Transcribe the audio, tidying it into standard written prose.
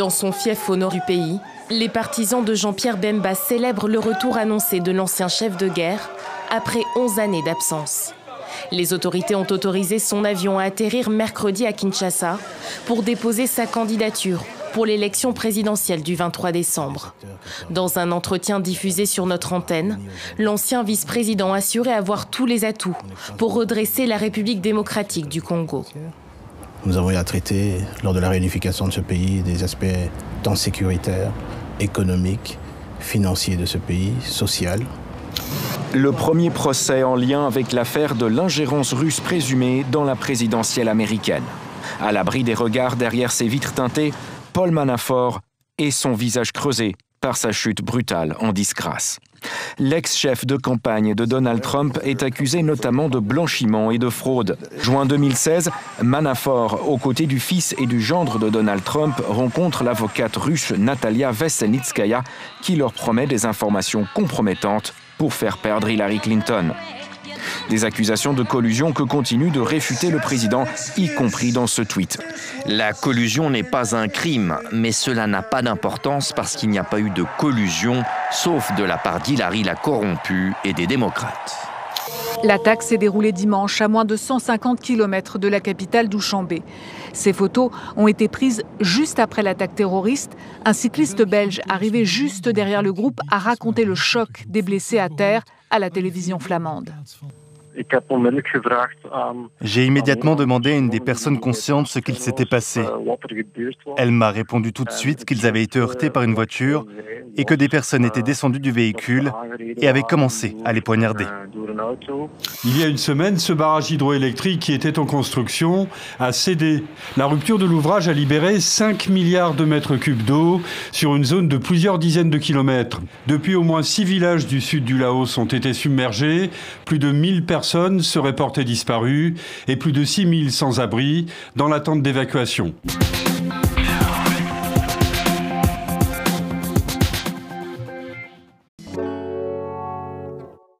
Dans son fief au nord du pays, les partisans de Jean-Pierre Bemba célèbrent le retour annoncé de l'ancien chef de guerre après 11 années d'absence. Les autorités ont autorisé son avion à atterrir mercredi à Kinshasa pour déposer sa candidature pour l'élection présidentielle du 23 décembre. Dans un entretien diffusé sur notre antenne, l'ancien vice-président assurait avoir tous les atouts pour redresser la République démocratique du Congo. Nous avons eu à traiter, lors de la réunification de ce pays, des aspects tant sécuritaires, économiques, financiers de ce pays, social. Le premier procès en lien avec l'affaire de l'ingérence russe présumée dans la présidentielle américaine. À l'abri des regards derrière ses vitres teintées, Paul Manafort et son visage creusé par sa chute brutale en disgrâce. L'ex-chef de campagne de Donald Trump est accusé notamment de blanchiment et de fraude. Juin 2016, Manafort, aux côtés du fils et du gendre de Donald Trump, rencontre l'avocate russe Natalia Veselnitskaya qui leur promet des informations compromettantes pour faire perdre Hillary Clinton. Des accusations de collusion que continue de réfuter le président, y compris dans ce tweet. La collusion n'est pas un crime, mais cela n'a pas d'importance parce qu'il n'y a pas eu de collusion, sauf de la part d'Hillary la corrompue et des démocrates. L'attaque s'est déroulée dimanche à moins de 150 km de la capitale Douchambé. Ces photos ont été prises juste après l'attaque terroriste. Un cycliste belge arrivé juste derrière le groupe a raconté le choc des blessés à terre à la télévision flamande. J'ai immédiatement demandé à une des personnes conscientes ce qu'il s'était passé. Elle m'a répondu tout de suite qu'ils avaient été heurtés par une voiture et que des personnes étaient descendues du véhicule et avaient commencé à les poignarder. Il y a une semaine, ce barrage hydroélectrique qui était en construction a cédé. La rupture de l'ouvrage a libéré 5 milliards de mètres cubes d'eau sur une zone de plusieurs dizaines de kilomètres. Depuis, au moins 6 villages du sud du Laos ont été submergés. Plus de 1000 personnes seraient portées disparues et plus de 6000 sans-abri dans l'attente d'évacuation.